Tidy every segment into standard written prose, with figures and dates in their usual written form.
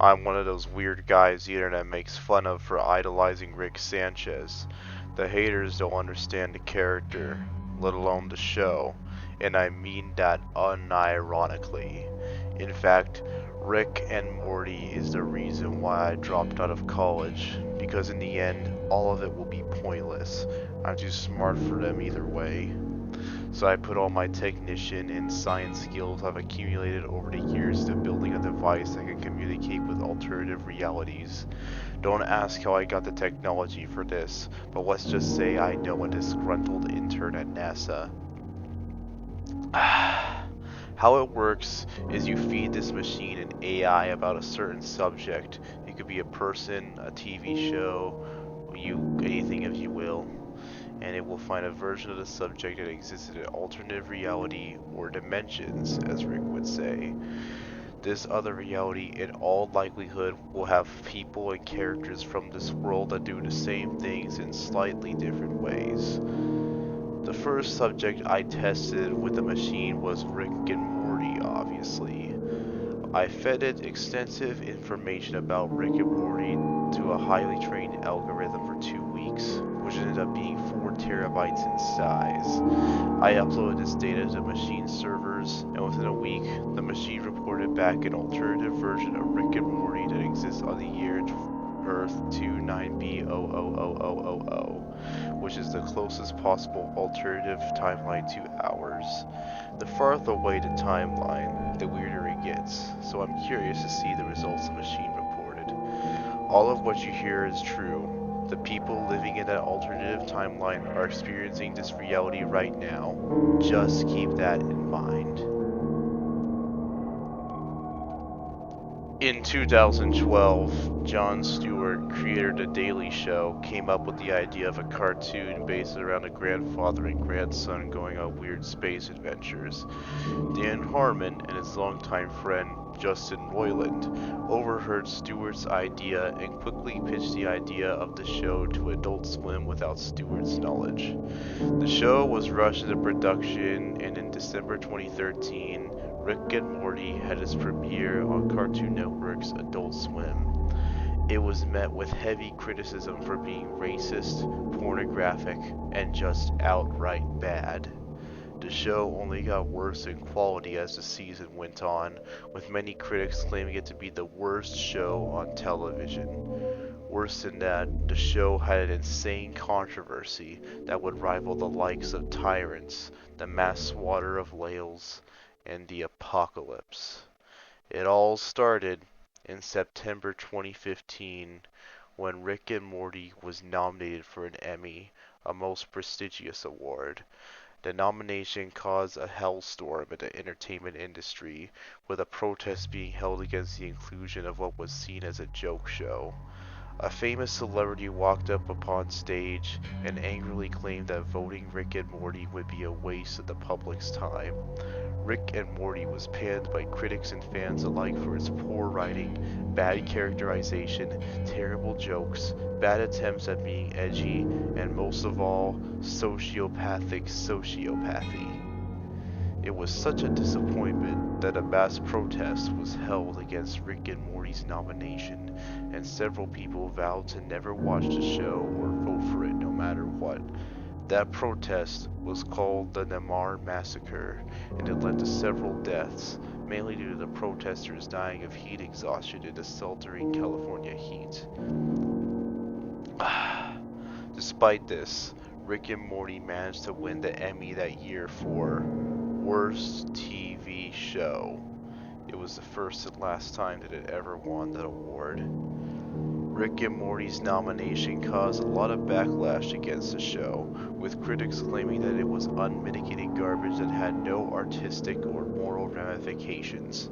I'm one of those weird guys the internet makes fun of for idolizing Rick Sanchez. The haters don't understand the character, let alone the show, and I mean that unironically. In fact, Rick and Morty is the reason why I dropped out of college, because in the end, all of it will be pointless. I'm too smart for them either way. So I put all my technician and science skills I've accumulated over the years to building a device that can communicate with alternative realities. Don't ask how I got the technology for this, but let's just say I know a disgruntled intern at NASA. How it works is you feed this machine an AI about a certain subject. It could be a person, a TV show, anything if you will, and it will find a version of the subject that exists in an alternative reality, or dimensions, as Rick would say. This other reality, in all likelihood, will have people and characters from this world that do the same things in slightly different ways. The first subject I tested with the machine was Rick and Morty, obviously. I fed it extensive information about Rick and Morty to a highly trained algorithm for 2 weeks, which ended up being 4 terabytes in size. I uploaded this data to machine servers, and within a week, the machine reported back an alternative version of Rick and Morty that exists on the year Earth 29B00000, which is the closest possible alternative timeline to ours. The farther away the timeline, the weirder it gets, so I'm curious to see the results the machine reported. All of what you hear is true. The people living in that alternative timeline are experiencing this reality right now. Just keep that in mind. In 2012, Jon Stewart, creator of The Daily Show, came up with the idea of a cartoon based around a grandfather and grandson going on weird space adventures. Dan Harmon and his longtime friend Justin Roiland overheard Stewart's idea and quickly pitched the idea of the show to Adult Swim without Stewart's knowledge. The show was rushed into production, and in December 2013, Rick and Morty had its premiere on Cartoon Network's Adult Swim. It was met with heavy criticism for being racist, pornographic, and just outright bad. The show only got worse in quality as the season went on, with many critics claiming it to be the worst show on television. Worse than that, the show had an insane controversy that would rival the likes of Tyrants, the mass slaughter of whales, and the apocalypse. It all started in September 2015 when Rick and Morty was nominated for an Emmy, a most prestigious award. The nomination caused a hellstorm in the entertainment industry, with a protest being held against the inclusion of what was seen as a joke show. A famous celebrity walked up upon stage and angrily claimed that voting Rick and Morty would be a waste of the public's time. Rick and Morty was panned by critics and fans alike for its poor writing, bad characterization, terrible jokes, bad attempts at being edgy, and most of all, sociopathic sociopathy. It was such a disappointment that a mass protest was held against Rick and Morty's nomination, and several people vowed to never watch the show or vote for it no matter what. That protest was called the Namar Massacre, and it led to several deaths, mainly due to the protesters dying of heat exhaustion in the sweltering California heat. Despite this, Rick and Morty managed to win the Emmy that year for Worst TV Show. It was the first and last time that it ever won that award. Rick and Morty's nomination caused a lot of backlash against the show, with critics claiming that it was unmitigated garbage that had no artistic or moral ramifications.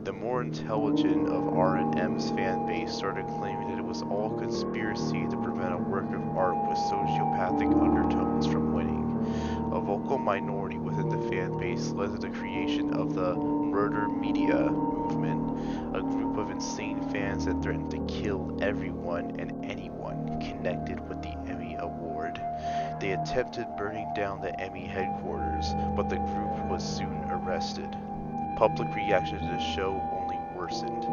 The more intelligent of R&M's fan base started claiming that it was all conspiracy to prevent a work of art with sociopathic undertones from winning. A vocal minority within the fan base led to the creation of the Murder Media movement, a group of insane fans that threatened to kill everyone and anyone connected with the Emmy Award. They attempted burning down the Emmy headquarters, but the group was soon arrested. Public reaction to the show only worsened.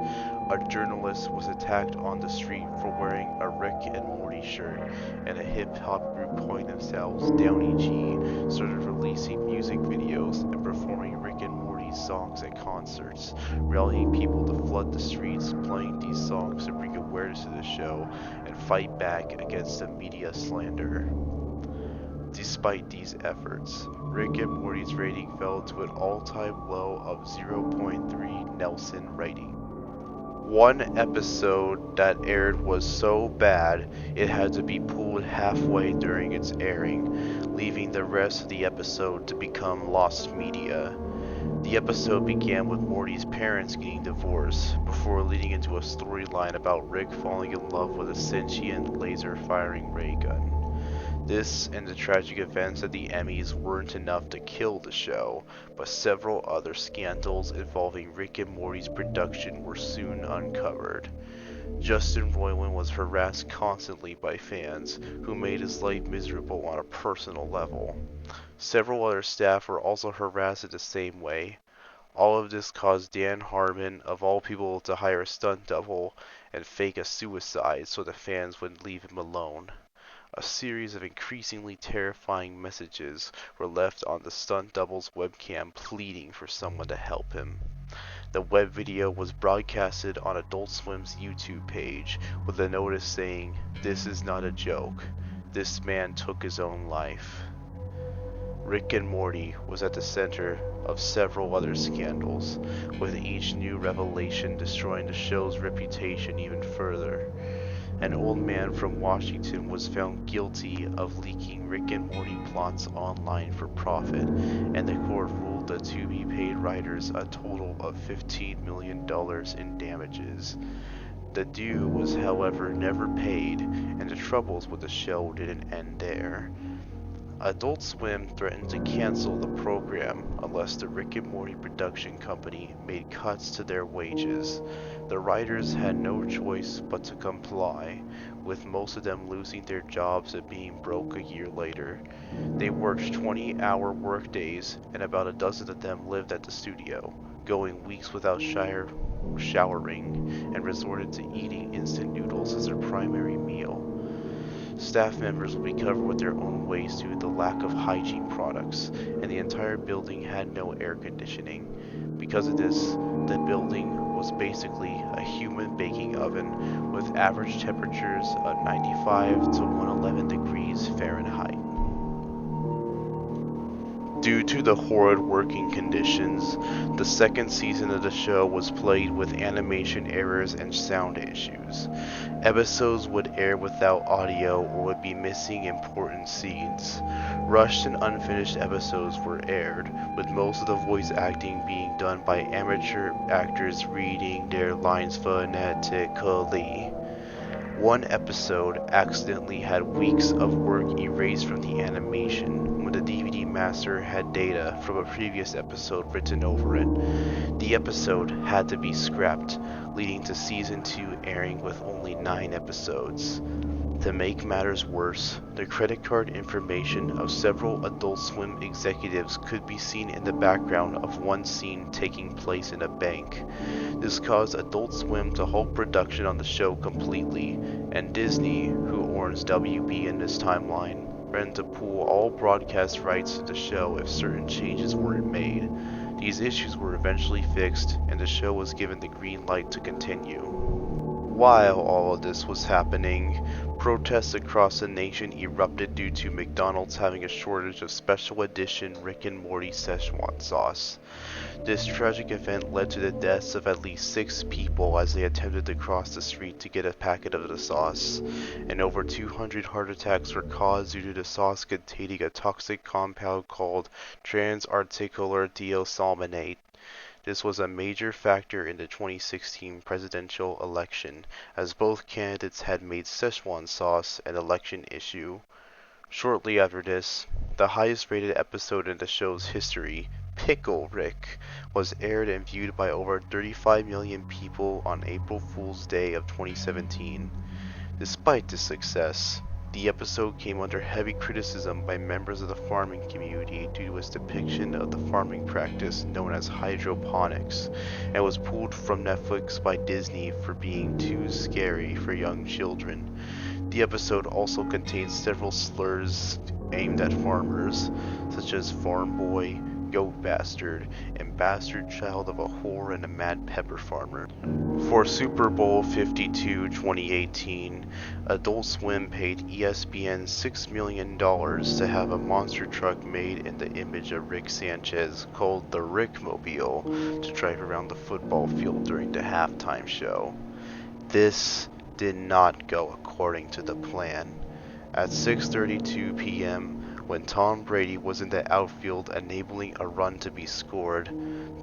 A journalist was attacked on the street for wearing a Rick and Morty shirt, and a hip-hop group calling themselves Downey G started releasing music videos and performing Rick and Morty songs at concerts, rallying people to flood the streets playing these songs to bring awareness to the show and fight back against the media slander. Despite these efforts, Rick and Morty's rating fell to an all-time low of 0.3 Nelson rating. One episode that aired was so bad it had to be pulled halfway during its airing, leaving the rest of the episode to become lost media. The episode began with Morty's parents getting divorced, before leading into a storyline about Rick falling in love with a sentient laser-firing ray gun. This and the tragic events at the Emmys weren't enough to kill the show, but several other scandals involving Rick and Morty's production were soon uncovered. Justin Roiland was harassed constantly by fans, who made his life miserable on a personal level. Several other staff were also harassed in the same way. All of this caused Dan Harmon, of all people, to hire a stunt double and fake a suicide so the fans would leave him alone. A series of increasingly terrifying messages were left on the stunt double's webcam pleading for someone to help him. The web video was broadcasted on Adult Swim's YouTube page with a notice saying, "This is not a joke. This man took his own life." Rick and Morty was at the center of several other scandals, with each new revelation destroying the show's reputation even further. An old man from Washington was found guilty of leaking Rick and Morty plots online for profit, and the court ruled the to-be-paid writers a total of $15 million in damages. The due was, however, never paid, and the troubles with the show didn't end there. Adult Swim threatened to cancel the program unless the Rick and Morty production company made cuts to their wages. The writers had no choice but to comply, with most of them losing their jobs and being broke a year later. They worked 20-hour workdays, and about a dozen of them lived at the studio, going weeks without showering, and resorted to eating instant noodles as their primary meal. Staff members would be covered with their own waste due to the lack of hygiene products, and the entire building had no air conditioning. Because of this, the building was basically a human baking oven with average temperatures of 95 to 111 degrees Fahrenheit. Due to the horrid working conditions, the second season of the show was plagued with animation errors and sound issues. Episodes would air without audio or would be missing important scenes. Rushed and unfinished episodes were aired, with most of the voice acting being done by amateur actors reading their lines phonetically. One episode accidentally had weeks of work erased from the animation when the DVD master had data from a previous episode written over it. The episode had to be scrapped, leading to season 2 airing with only 9 episodes. To make matters worse, the credit card information of several Adult Swim executives could be seen in the background of one scene taking place in a bank. This caused Adult Swim to halt production on the show completely, and Disney, who owns WB in this timeline, threatened to pull all broadcast rights to the show if certain changes weren't made. These issues were eventually fixed, and the show was given the green light to continue. While all of this was happening, protests across the nation erupted due to McDonald's having a shortage of special edition Rick and Morty Szechuan sauce. This tragic event led to the deaths of at least 6 people as they attempted to cross the street to get a packet of the sauce, and over 200 heart attacks were caused due to the sauce containing a toxic compound called trans-articular deosalmonate. This was a major factor in the 2016 presidential election, as both candidates had made Szechuan sauce an election issue. Shortly after this, the highest-rated episode in the show's history, Pickle Rick, was aired and viewed by over 35 million people on April Fool's Day of 2017. Despite this success, The episode came under heavy criticism by members of the farming community due to its depiction of the farming practice known as hydroponics, and was pulled from Netflix by Disney for being too scary for young children. The episode also contains several slurs aimed at farmers, such as farm boy, goat bastard, and bastard child of a whore and a mad pepper farmer. For Super Bowl 52 2018, Adult Swim paid ESPN $6 million to have a monster truck made in the image of Rick Sanchez called the Rickmobile to drive around the football field during the halftime show. This did not go according to the plan. At 6:32 p.m., when Tom Brady was in the outfield enabling a run to be scored,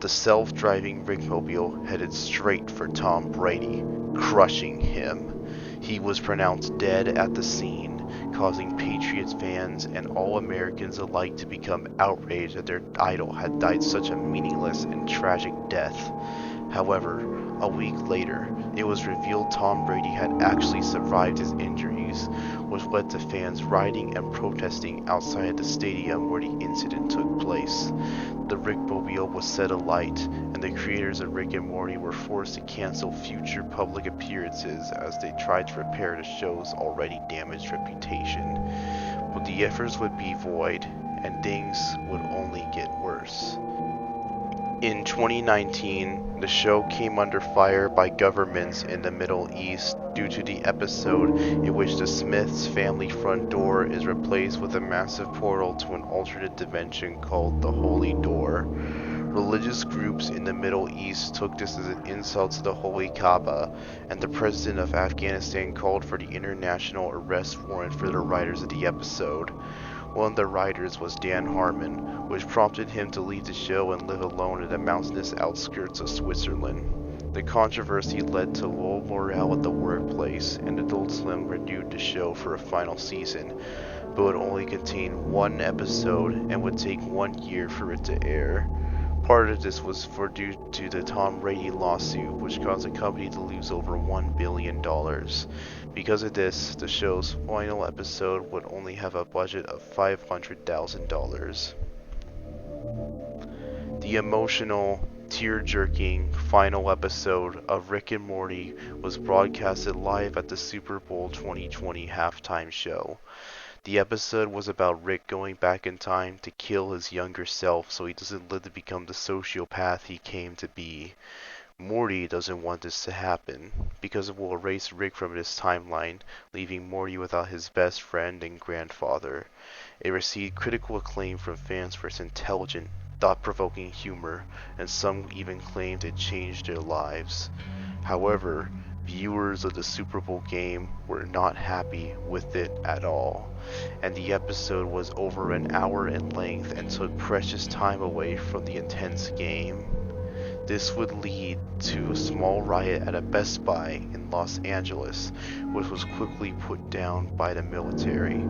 the self-driving Rickmobile headed straight for Tom Brady, crushing him. He was pronounced dead at the scene, causing Patriots fans and all Americans alike to become outraged that their idol had died such a meaningless and tragic death. However, a week later, it was revealed Tom Brady had actually survived his injuries, which led to fans rioting and protesting outside the stadium where the incident took place. The Rickmobile was set alight, and the creators of Rick and Morty were forced to cancel future public appearances as they tried to repair the show's already damaged reputation. But the efforts would be void, and things would only get worse. In 2019, the show came under fire by governments in the Middle East due to the episode in which the Smiths family front door is replaced with a massive portal to an alternate dimension called the Holy Door. Religious groups in the Middle East took this as an insult to the Holy Kaaba, and the president of Afghanistan called for the international arrest warrant for the writers of the episode. One of the writers was Dan Harmon, which prompted him to leave the show and live alone in the mountainous outskirts of Switzerland. The controversy led to low morale at the workplace, and Adult Swim renewed the show for a final season, but would only contain one episode and would take 1 year for it to air. Part of this was due to the Tom Brady lawsuit, which caused the company to lose over $1 billion. Because of this, the show's final episode would only have a budget of $500,000. The emotional, tear-jerking final episode of Rick and Morty was broadcasted live at the Super Bowl 2020 halftime show. The episode was about Rick going back in time to kill his younger self so he doesn't live to become the sociopath he came to be. Morty doesn't want this to happen, because it will erase Rick from his timeline, leaving Morty without his best friend and grandfather. It received critical acclaim from fans for its intelligent, thought-provoking humor, and some even claimed it changed their lives. However, viewers of the Super Bowl game were not happy with it at all, and the episode was over an hour in length and took precious time away from the intense game. This would lead to a small riot at a Best Buy in Los Angeles, which was quickly put down by the military.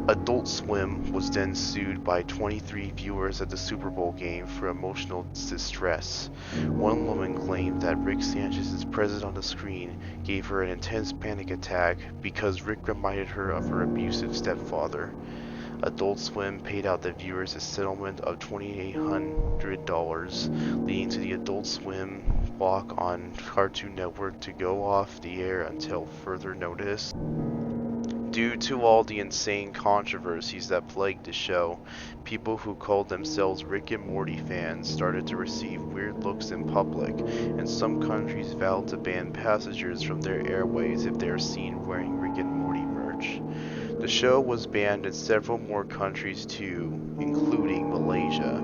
Adult Swim was then sued by 23 viewers at the Super Bowl game for emotional distress. One woman claimed that Rick Sanchez's presence on the screen gave her an intense panic attack because Rick reminded her of her abusive stepfather. Adult Swim paid out the viewers a settlement of $2,800, leading to the Adult Swim block on Cartoon Network to go off the air until further notice. Due to all the insane controversies that plagued the show, people who called themselves Rick and Morty fans started to receive weird looks in public, and some countries vowed to ban passengers from their airways if they are seen wearing Rick and Morty merch. The show was banned in several more countries too, including Malaysia.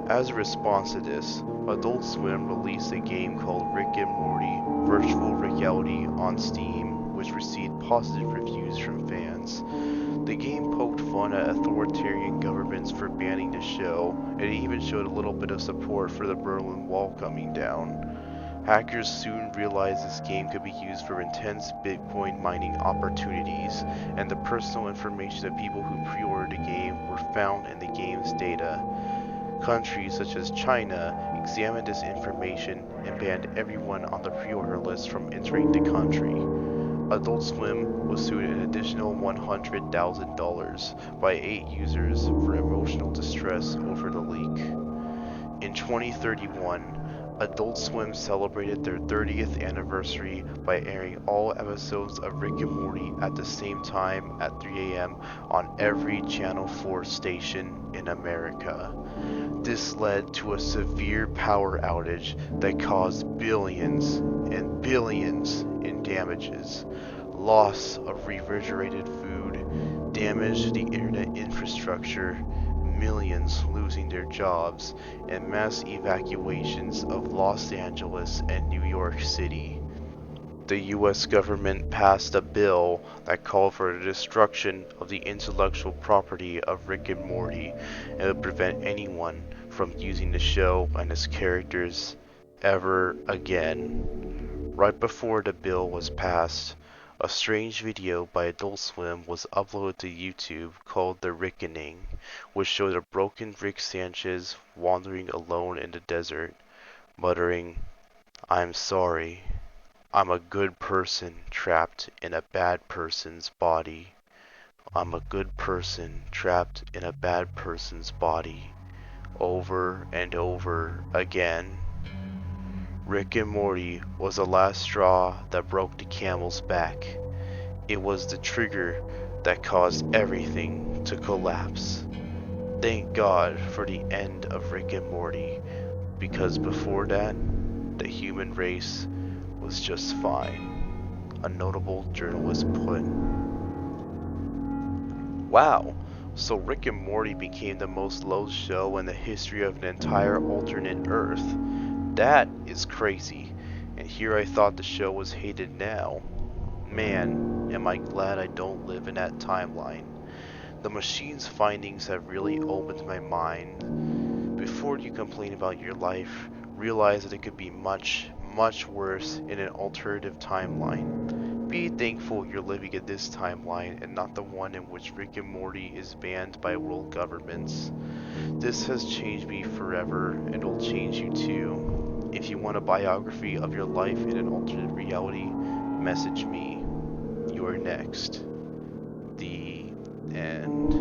As a response to this, Adult Swim released a game called Rick and Morty Virtual Reality on Steam, which received positive reviews from fans. The game poked fun at authoritarian governments for banning the show, and it even showed a little bit of support for the Berlin Wall coming down. Hackers soon realized this game could be used for intense Bitcoin mining opportunities, and the personal information of people who pre-ordered the game were found in the game's data. Countries such as China examined this information and banned everyone on the pre-order list from entering the country. Adult Swim was sued an additional $100,000 by 8 users for emotional distress over the leak. In 2031, Adult Swim celebrated their 30th anniversary by airing all episodes of Rick and Morty at the same time at 3 a.m. on every Channel 4 station in America. This led to a severe power outage that caused billions and billions in damages, loss of refrigerated food, damage to the internet infrastructure, millions losing their jobs, and mass evacuations of Los Angeles and New York City. The US government passed a bill that called for the destruction of the intellectual property of Rick and Morty and would prevent anyone from using the show and its characters ever again. Right before the bill was passed, a strange video by Adult Swim was uploaded to YouTube called The Reckoning, which showed a broken Rick Sanchez wandering alone in the desert, muttering, "I'm sorry. I'm a good person trapped in a bad person's body. I'm a good person trapped in a bad person's body," over and over again. Rick and Morty was the last straw that broke the camel's back. It was the trigger that caused everything to collapse. Thank God for the end of Rick and Morty, because before that, the human race was just fine, a notable journalist put. Wow, so Rick and Morty became the most loathed show in the history of an entire alternate Earth. That is crazy, and here I thought the show was hated now. Man, am I glad I don't live in that timeline. The machine's findings have really opened my mind. Before you complain about your life, realize that it could be much, much worse in an alternative timeline. Be thankful you're living in this timeline and not the one in which Rick and Morty is banned by world governments. This has changed me forever, and it'll change you too. If you want a biography of your life in an alternate reality, message me. You are next. The end.